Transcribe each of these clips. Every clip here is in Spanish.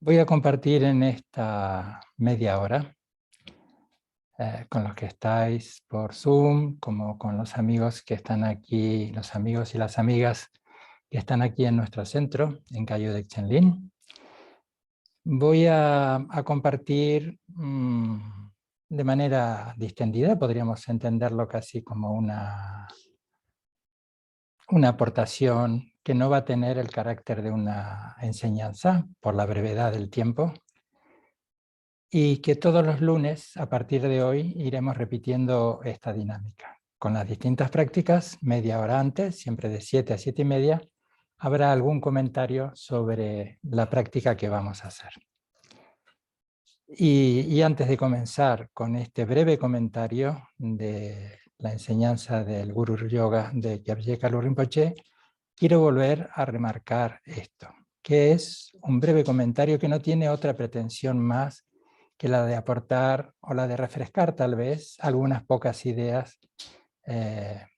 Voy a compartir en esta media hora con los que estáis por Zoom, como con los amigos que están aquí, los amigos y las amigas que están aquí en nuestro centro, en Cayo de Chenlin. Voy a compartir de manera distendida, podríamos entenderlo casi como una aportación que no va a tener el carácter de una enseñanza por la brevedad del tiempo, y que todos los lunes, a partir de hoy, iremos repitiendo esta dinámica. Con las distintas prácticas, media hora antes, siempre de 7 a 7 y media, habrá algún comentario sobre la práctica que vamos a hacer. Y antes de comenzar con este breve comentario de la enseñanza del Guru Yoga de Gyabje Kalu Rinpoche, quiero volver a remarcar esto, que es un breve comentario que no tiene otra pretensión más que la de aportar o la de refrescar tal vez algunas pocas ideas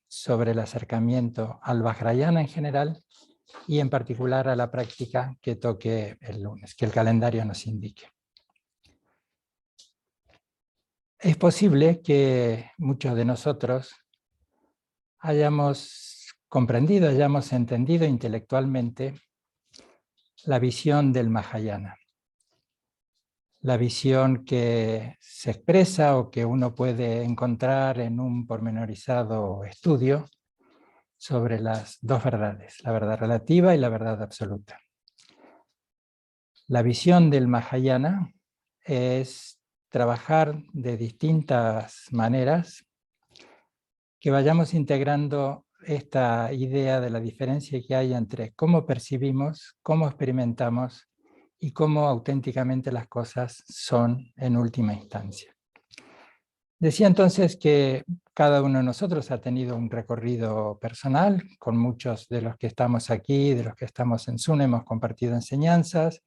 sobre el acercamiento al Vajrayana en general y en particular a la práctica que toque el lunes, que el calendario nos indique. Es posible que muchos de nosotros hayamos comprendido, hayamos entendido intelectualmente la visión del Mahayana. La visión que se expresa o que uno puede encontrar en un pormenorizado estudio sobre las dos verdades, la verdad relativa y la verdad absoluta. La visión del Mahayana es trabajar de distintas maneras, que vayamos integrando esta idea de la diferencia que hay entre cómo percibimos, cómo experimentamos y cómo auténticamente las cosas son en última instancia. Decía entonces que cada uno de nosotros ha tenido un recorrido personal, con muchos de los que estamos aquí, de los que estamos en Zoom, hemos compartido enseñanzas,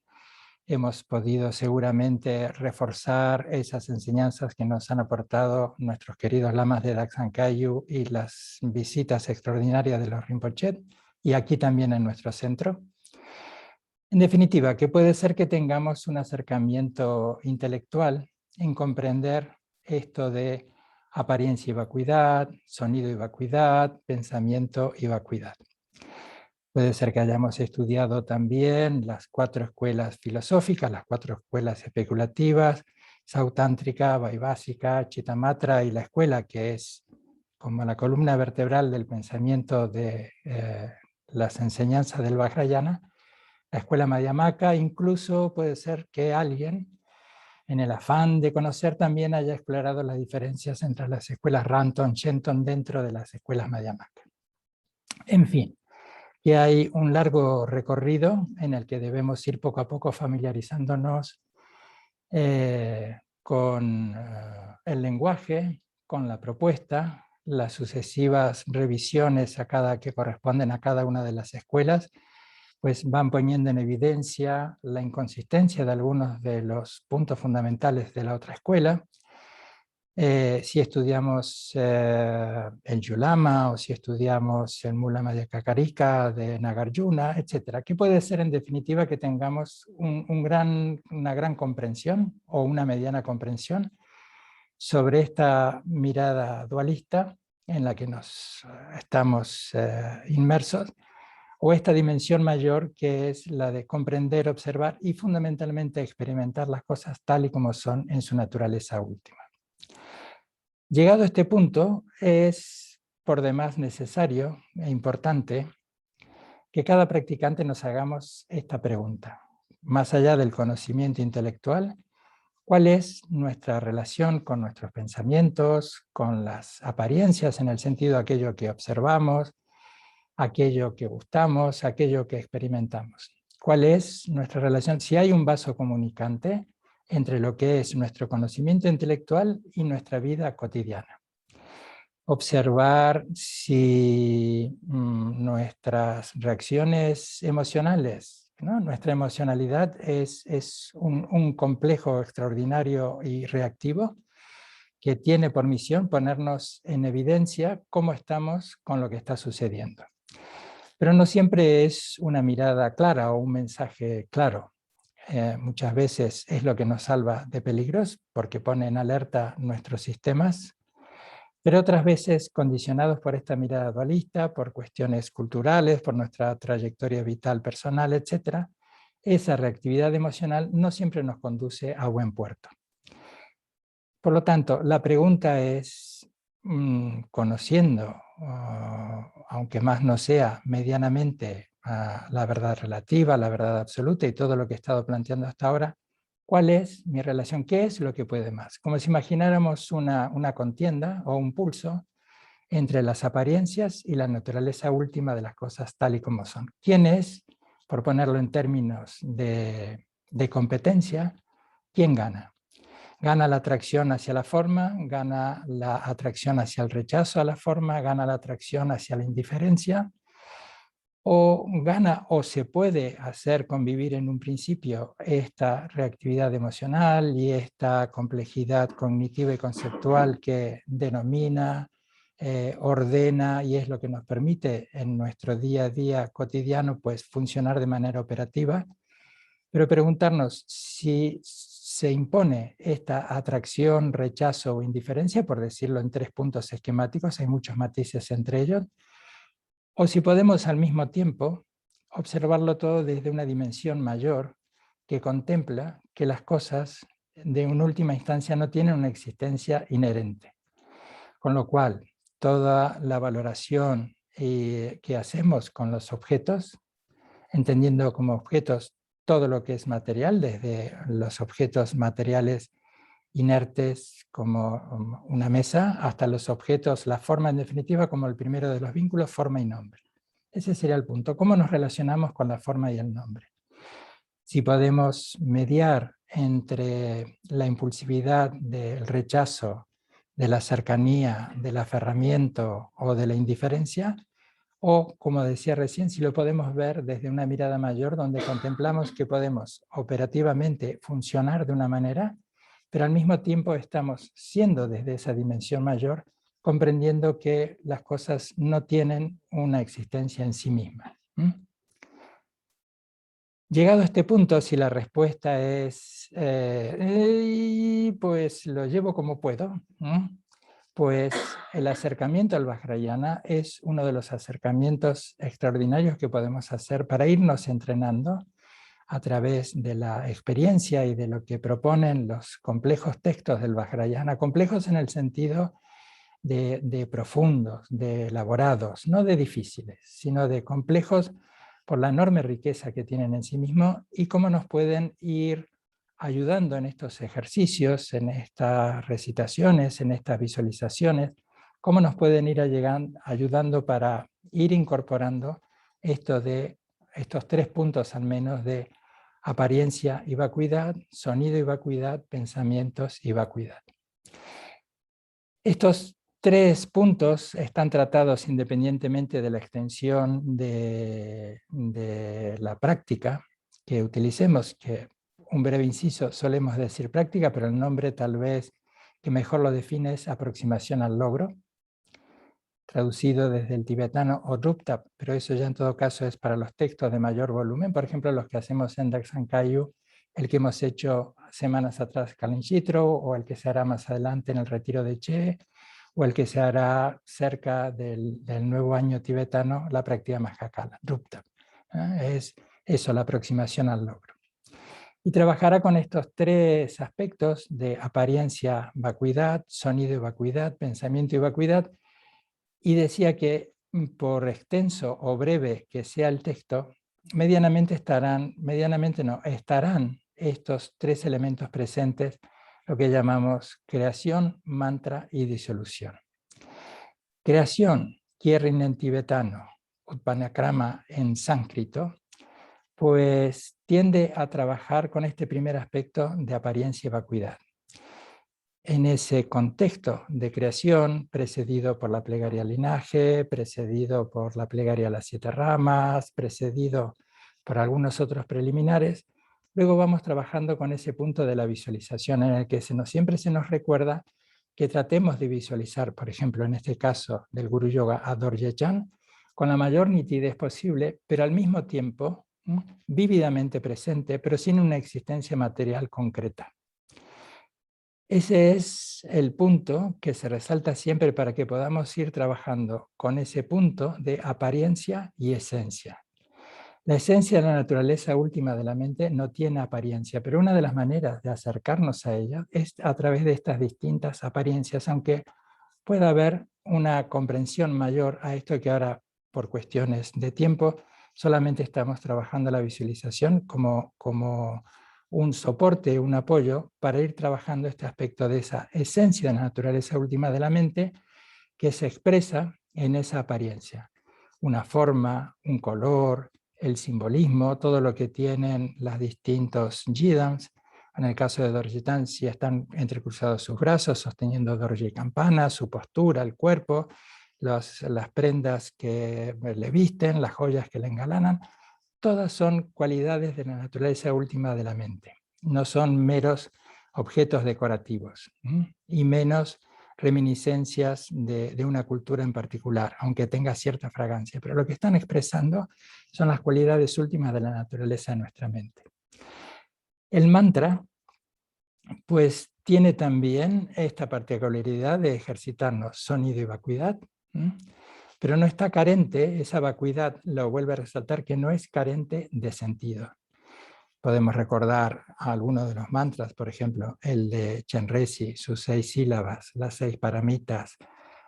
hemos podido seguramente reforzar esas enseñanzas que nos han aportado nuestros queridos lamas de Dakshan Kagyu y las visitas extraordinarias de los Rinpoche, y aquí también en nuestro centro. En definitiva, que puede ser que tengamos un acercamiento intelectual en comprender esto de apariencia y vacuidad, sonido y vacuidad, pensamiento y vacuidad. Puede ser que hayamos estudiado también las 4 escuelas filosóficas, las 4 escuelas especulativas, Sautántrica, Vaibhásika, Chittamatra, y la escuela que es como la columna vertebral del pensamiento de las enseñanzas del Vajrayana, la escuela Madhyamaka. Incluso puede ser que alguien, en el afán de conocer, también haya explorado las diferencias entre las escuelas Ranton, Shenton dentro de las escuelas Madhyamaka. En fin, que hay un largo recorrido en el que debemos ir poco a poco familiarizándonos con el lenguaje, con la propuesta, las sucesivas revisiones que corresponden a cada una de las escuelas, pues van poniendo en evidencia la inconsistencia de algunos de los puntos fundamentales de la otra escuela. Si estudiamos el Yulama o si estudiamos el Mula Madhyakarika de Nagarjuna, etc. Que puede ser en definitiva que tengamos una gran comprensión o una mediana comprensión sobre esta mirada dualista en la que nos estamos inmersos, o esta dimensión mayor que es la de comprender, observar y fundamentalmente experimentar las cosas tal y como son en su naturaleza última. Llegado a este punto, es por demás necesario e importante que cada practicante nos hagamos esta pregunta. Más allá del conocimiento intelectual, ¿cuál es nuestra relación con nuestros pensamientos, con las apariencias en el sentido de aquello que observamos, aquello que gustamos, aquello que experimentamos? ¿Cuál es nuestra relación? Si hay un vaso comunicante entre lo que es nuestro conocimiento intelectual y nuestra vida cotidiana. Observar si nuestras reacciones emocionales, ¿no? Nuestra emocionalidad es un complejo extraordinario y reactivo que tiene por misión ponernos en evidencia cómo estamos con lo que está sucediendo. Pero no siempre es una mirada clara o un mensaje claro. muchas veces es lo que nos salva de peligros, porque pone en alerta nuestros sistemas, pero otras veces condicionados por esta mirada dualista, por cuestiones culturales, por nuestra trayectoria vital personal, etc., esa reactividad emocional no siempre nos conduce a buen puerto. Por lo tanto, la pregunta es, conociendo, aunque más no sea medianamente, la verdad relativa, la verdad absoluta y todo lo que he estado planteando hasta ahora, ¿cuál es mi relación? ¿Qué es lo que puede más? Como si imagináramos una contienda o un pulso entre las apariencias y la naturaleza última de las cosas tal y como son. ¿Quién es, por ponerlo en términos de competencia, quién gana? ¿Gana la atracción hacia la forma? ¿Gana la atracción hacia el rechazo a la forma? ¿Gana la atracción hacia la indiferencia? ¿O gana o se puede hacer convivir en un principio esta reactividad emocional y esta complejidad cognitiva y conceptual que denomina, ordena y es lo que nos permite en nuestro día a día cotidiano pues funcionar de manera operativa? Pero preguntarnos si se impone esta atracción, rechazo o indiferencia, por decirlo en 3 puntos esquemáticos, hay muchos matices entre ellos, o si podemos al mismo tiempo observarlo todo desde una dimensión mayor que contempla que las cosas de una última instancia no tienen una existencia inherente. Con lo cual, toda la valoración que hacemos con los objetos, entendiendo como objetos todo lo que es material, desde los objetos materiales inertes como una mesa, hasta los objetos, la forma en definitiva como el primero de los vínculos, forma y nombre. Ese sería el punto. ¿Cómo nos relacionamos con la forma y el nombre? Si podemos mediar entre la impulsividad del rechazo, de la cercanía, del aferramiento o de la indiferencia, o, como decía recién, si lo podemos ver desde una mirada mayor donde contemplamos que podemos operativamente funcionar de una manera, pero al mismo tiempo estamos siendo desde esa dimensión mayor, comprendiendo que las cosas no tienen una existencia en sí mismas. Llegado a este punto, si la respuesta es, pues lo llevo como puedo, pues el acercamiento al Vajrayana es uno de los acercamientos extraordinarios que podemos hacer para irnos entrenando a través de la experiencia y de lo que proponen los complejos textos del Vajrayana, complejos en el sentido de profundos, de elaborados, no de difíciles, sino de complejos por la enorme riqueza que tienen en sí mismos y cómo nos pueden ir ayudando en estos ejercicios, en estas recitaciones, en estas visualizaciones, cómo nos pueden ir ayudando para ir incorporando estos 3 puntos al menos de apariencia y vacuidad, sonido y vacuidad, pensamientos y vacuidad. Estos 3 puntos están tratados independientemente de la extensión de la práctica que utilicemos, que un breve inciso, solemos decir práctica, pero el nombre tal vez que mejor lo define es aproximación al logro, traducido desde el tibetano o rupta, pero eso ya en todo caso es para los textos de mayor volumen, por ejemplo los que hacemos en Daksan Kayu, el que hemos hecho semanas atrás Kalin Chitro, o el que se hará más adelante en el retiro de Che, o el que se hará cerca del nuevo año tibetano, la práctica Mahakala, rupta. Es eso, la aproximación al logro. Y trabajará con estos 3 aspectos de apariencia, vacuidad, sonido y vacuidad, pensamiento y vacuidad, y decía que por extenso o breve que sea el texto, estarán estos 3 elementos presentes, lo que llamamos creación, mantra y disolución. Creación, Kierrin en tibetano, Utpanakrama en sánscrito, pues tiende a trabajar con este primer aspecto de apariencia y vacuidad. En ese contexto de creación, precedido por la plegaria al linaje, precedido por la plegaria a las 7 ramas, precedido por algunos otros preliminares, luego vamos trabajando con ese punto de la visualización en el que siempre se nos recuerda que tratemos de visualizar, por ejemplo, en este caso del Guru Yoga a Dorje Chan, con la mayor nitidez posible, pero al mismo tiempo vívidamente presente, pero sin una existencia material concreta. Ese es el punto que se resalta siempre para que podamos ir trabajando con ese punto de apariencia y esencia. La esencia de la naturaleza última de la mente no tiene apariencia, pero una de las maneras de acercarnos a ella es a través de estas distintas apariencias, aunque pueda haber una comprensión mayor a esto que ahora, por cuestiones de tiempo, solamente estamos trabajando la visualización como un soporte, un apoyo para ir trabajando este aspecto de esa esencia de la naturaleza última de la mente que se expresa en esa apariencia. Una forma, un color, el simbolismo, todo lo que tienen los distintos jidams. En el caso de Dorje Tan, si están entrecruzados sus brazos, sosteniendo Dorje Campana, su postura, el cuerpo, las prendas que le visten, las joyas que le engalanan, todas son cualidades de la naturaleza última de la mente. No son meros objetos decorativos, y menos reminiscencias de una cultura en particular, aunque tenga cierta fragancia. Pero lo que están expresando son las cualidades últimas de la naturaleza de nuestra mente. El mantra, pues, tiene también esta particularidad de ejercitarnos sonido y vacuidad, pero no está carente, esa vacuidad lo vuelve a resaltar, que no es carente de sentido. Podemos recordar algunos de los mantras, por ejemplo, el de Chenrezig, sus 6 sílabas, las 6 paramitas,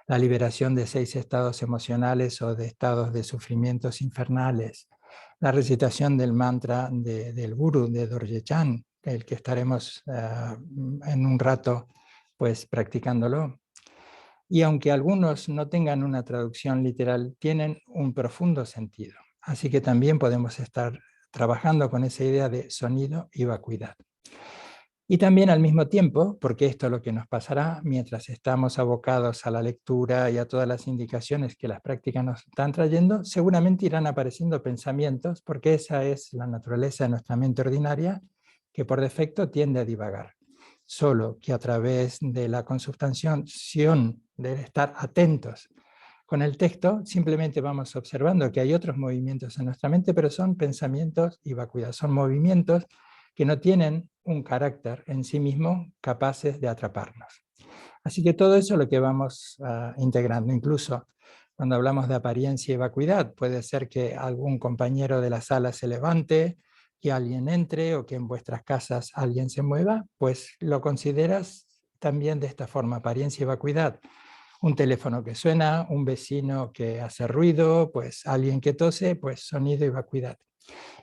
la liberación de 6 estados emocionales o de estados de sufrimientos infernales, la recitación del mantra del Guru, de Dorje Chan, el que estaremos en un rato pues, practicándolo. Y aunque algunos no tengan una traducción literal, tienen un profundo sentido. Así que también podemos estar trabajando con esa idea de sonido y vacuidad. Y también al mismo tiempo, porque esto es lo que nos pasará mientras estamos abocados a la lectura y a todas las indicaciones que las prácticas nos están trayendo, seguramente irán apareciendo pensamientos, porque esa es la naturaleza de nuestra mente ordinaria, que por defecto tiende a divagar. Solo que a través de la consubstanciación, de estar atentos con el texto, simplemente vamos observando que hay otros movimientos en nuestra mente, pero son pensamientos y vacuidad, son movimientos que no tienen un carácter en sí mismo capaces de atraparnos. Así que todo eso es lo que vamos integrando. Incluso cuando hablamos de apariencia y vacuidad, puede ser que algún compañero de la sala se levante, que alguien entre o que en vuestras casas alguien se mueva, pues lo consideras también de esta forma, apariencia y vacuidad. Un teléfono que suena, un vecino que hace ruido, pues alguien que tose, pues sonido y vacuidad.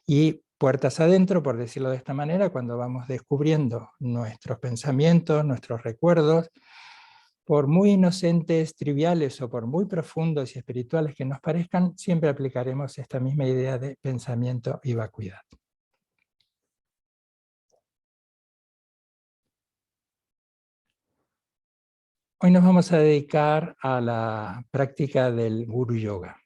Y puertas adentro, por decirlo de esta manera, cuando vamos descubriendo nuestros pensamientos, nuestros recuerdos, por muy inocentes, triviales o por muy profundos y espirituales que nos parezcan, siempre aplicaremos esta misma idea de pensamiento y vacuidad. Hoy nos vamos a dedicar a la práctica del Guru Yoga.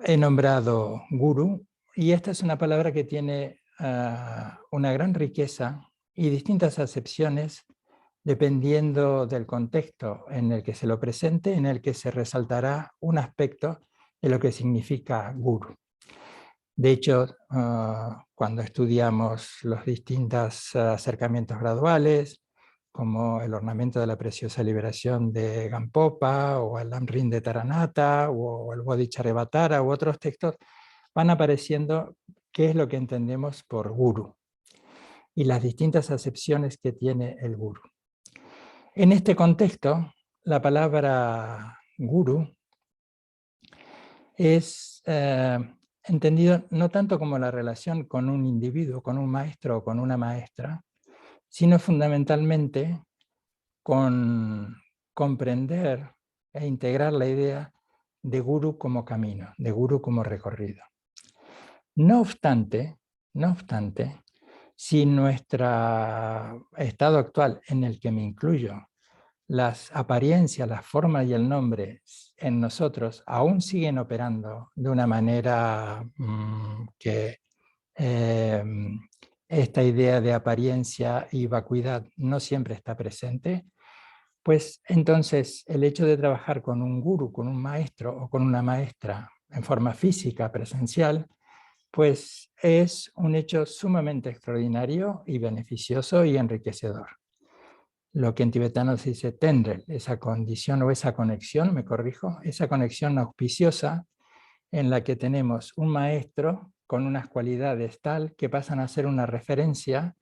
He nombrado Guru, y esta es una palabra que tiene una gran riqueza y distintas acepciones dependiendo del contexto en el que se lo presente, en el que se resaltará un aspecto de lo que significa Guru. De hecho, cuando estudiamos los distintos acercamientos graduales, como el ornamento de la preciosa liberación de Gampopa, o el Amrin de Taranata, o el Bodhicharyavatara, u otros textos, van apareciendo qué es lo que entendemos por Guru y las distintas acepciones que tiene el Guru. En este contexto, la palabra Guru es entendido no tanto como la relación con un individuo, con un maestro o con una maestra, sino fundamentalmente con comprender e integrar la idea de Guru como camino, de Guru como recorrido. No obstante, si nuestro estado actual, en el que me incluyo, las apariencias, la forma y el nombre en nosotros aún siguen operando de una manera que esta idea de apariencia y vacuidad no siempre está presente, pues entonces el hecho de trabajar con un gurú, con un maestro o con una maestra en forma física, presencial, pues es un hecho sumamente extraordinario y beneficioso y enriquecedor. Lo que en tibetano se dice tendrel, esa condición o esa conexión, me corrijo, esa conexión auspiciosa en la que tenemos un maestro con unas cualidades tal que pasan a ser una referencia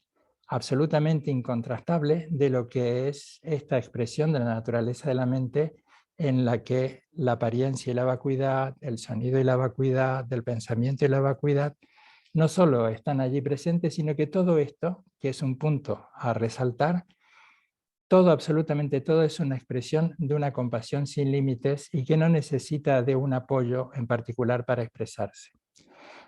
absolutamente incontrastable de lo que es esta expresión de la naturaleza de la mente, en la que la apariencia y la vacuidad, el sonido y la vacuidad, el pensamiento y la vacuidad, no solo están allí presentes, sino que todo esto, que es un punto a resaltar, todo, absolutamente todo, es una expresión de una compasión sin límites y que no necesita de un apoyo en particular para expresarse.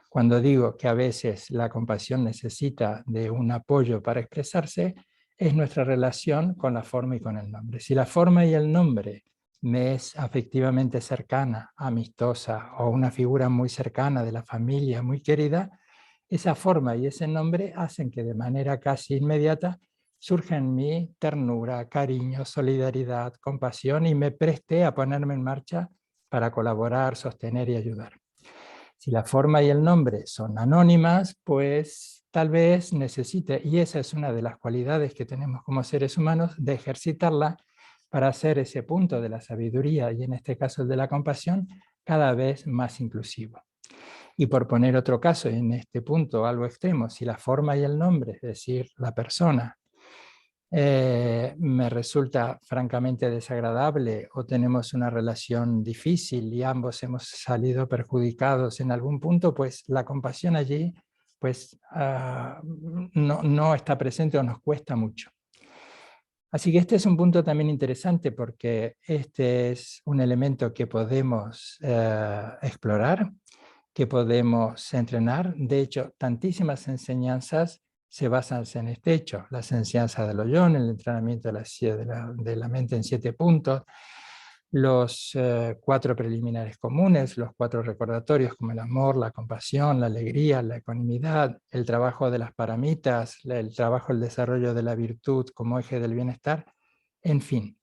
Cuando digo que a veces la compasión necesita de un apoyo para expresarse, es nuestra relación con la forma y con el nombre. Si la forma y el nombre me es afectivamente cercana, amistosa o una figura muy cercana de la familia, muy querida, esa forma y ese nombre hacen que de manera casi inmediata surja en mí ternura, cariño, solidaridad, compasión y me preste a ponerme en marcha para colaborar, sostener y ayudar. Si la forma y el nombre son anónimas, pues tal vez necesite, y esa es una de las cualidades que tenemos como seres humanos, de ejercitarla para hacer ese punto de la sabiduría, y en este caso el de la compasión, cada vez más inclusivo. Y por poner otro caso, en este punto algo extremo, si la forma y el nombre, es decir, la persona, me resulta francamente desagradable o tenemos una relación difícil y ambos hemos salido perjudicados en algún punto, pues la compasión allí pues, no está presente o nos cuesta mucho. Así que este es un punto también interesante porque este es un elemento que podemos explorar, que podemos entrenar. De hecho, tantísimas enseñanzas se basan en este hecho. Las enseñanzas del Ollón, el entrenamiento de la mente en 7 puntos, los 4 preliminares comunes, los 4 recordatorios como el amor, la compasión, la alegría, la ecuanimidad, el trabajo de las paramitas, el trabajo, el desarrollo de la virtud como eje del bienestar, en fin.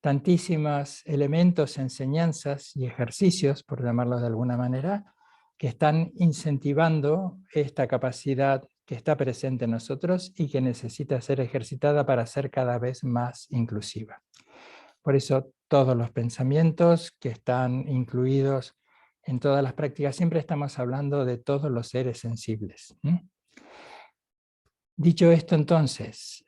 Tantísimos elementos, enseñanzas y ejercicios, por llamarlos de alguna manera, que están incentivando esta capacidad que está presente en nosotros y que necesita ser ejercitada para ser cada vez más inclusiva. Por eso todos los pensamientos que están incluidos en todas las prácticas, siempre estamos hablando de todos los seres sensibles. Dicho esto, entonces,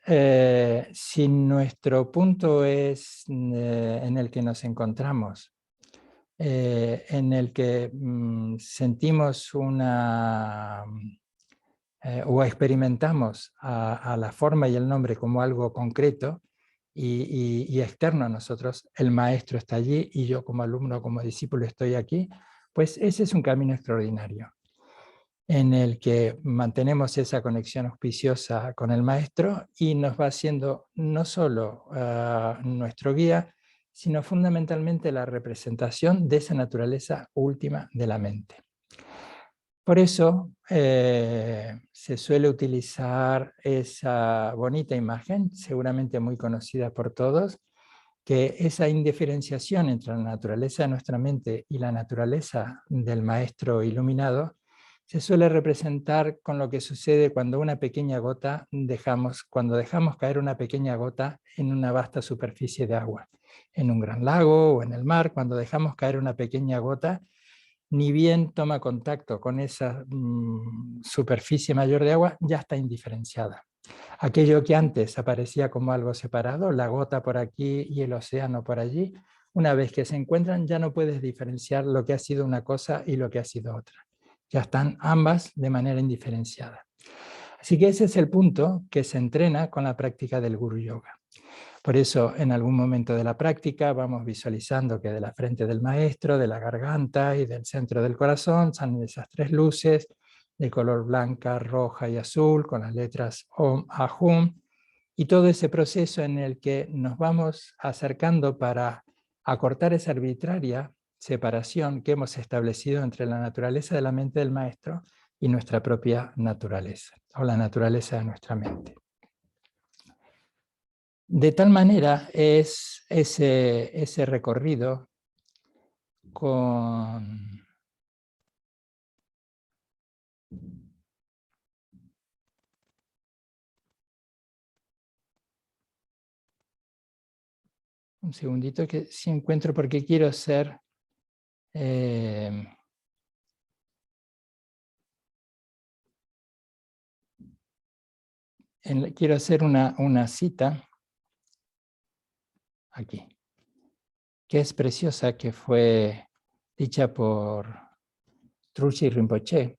si nuestro punto es en el que nos encontramos, en el que sentimos o experimentamos a la forma y el nombre como algo concreto y externo a nosotros, el maestro está allí y yo como alumno, como discípulo estoy aquí, pues ese es un camino extraordinario en el que mantenemos esa conexión auspiciosa con el maestro y nos va haciendo no solo nuestro guía, sino fundamentalmente la representación de esa naturaleza última de la mente. Por eso se suele utilizar esa bonita imagen, seguramente muy conocida por todos, que esa indiferenciación entre la naturaleza de nuestra mente y la naturaleza del maestro iluminado se suele representar con lo que sucede cuando cuando dejamos caer una pequeña gota en una vasta superficie de agua, en un gran lago o en el mar. Cuando dejamos caer una pequeña gota, ni bien toma contacto con esa superficie mayor de agua, ya está indiferenciada. Aquello que antes aparecía como algo separado, la gota por aquí y el océano por allí, una vez que se encuentran ya no puedes diferenciar lo que ha sido una cosa y lo que ha sido otra. Ya están ambas de manera indiferenciada. Así que ese es el punto que se entrena con la práctica del Guru Yoga. Por eso, en algún momento de la práctica vamos visualizando que de la frente del maestro, de la garganta y del centro del corazón salen esas 3 luces de color blanca, roja y azul con las letras Om, Ahum, y todo ese proceso en el que nos vamos acercando para acortar esa arbitraria separación que hemos establecido entre la naturaleza de la mente del maestro y nuestra propia naturaleza, o la naturaleza de nuestra mente. De tal manera es ese recorrido con un segundito que si encuentro, porque quiero ser... quiero hacer una cita aquí, que es preciosa, que fue dicha por Trulli Rinpoche,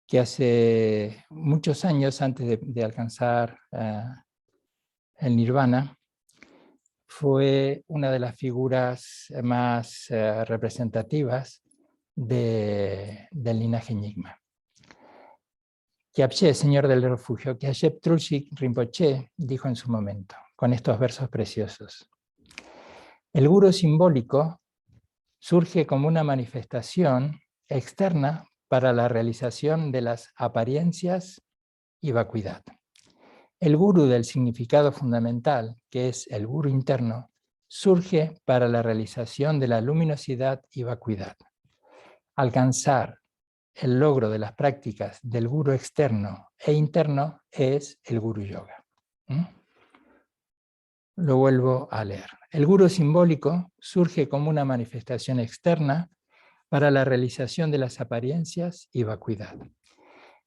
que hace muchos años, antes de alcanzar el nirvana, fue una de las figuras más representativas del linaje Nyingma. Kyabje, señor del refugio, Kyabje Trulli Rinpoche dijo en su momento, con estos versos preciosos: el guru simbólico surge como una manifestación externa para la realización de las apariencias y vacuidad. El guru del significado fundamental, que es el guru interno, surge para la realización de la luminosidad y vacuidad. Alcanzar el logro de las prácticas del guru externo e interno es el guru yoga. Lo vuelvo a leer. El guru simbólico surge como una manifestación externa para la realización de las apariencias y vacuidad.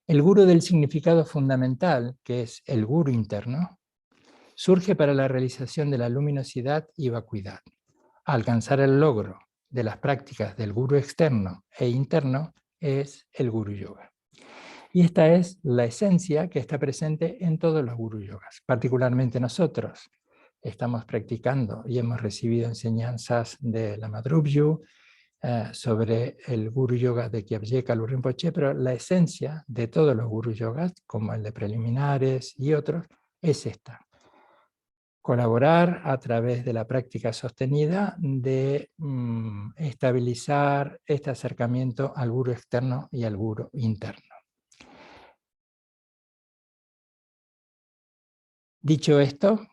El guru del significado fundamental, que es el guru interno, surge para la realización de la luminosidad y vacuidad. Alcanzar el logro de las prácticas del guru externo e interno es el guru yoga. Y esta es la esencia que está presente en todos los guru yogas, particularmente nosotros. Estamos practicando y hemos recibido enseñanzas de Lama Drupju sobre el guru yoga de Kyabje Kalu Rinpoche, pero la esencia de todos los guru yogas, como el de preliminares y otros, es esta: colaborar a través de la práctica sostenida de estabilizar este acercamiento al guru externo y al guru interno. Dicho esto,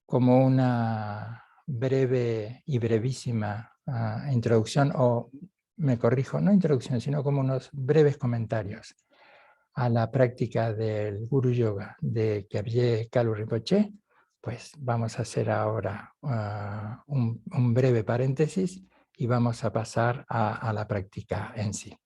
como una breve y brevísima introducción, o me corrijo, no introducción, sino como unos breves comentarios a la práctica del Guru Yoga de Kyabje Kalu Rinpoche, pues vamos a hacer ahora un breve paréntesis y vamos a pasar a la práctica en sí.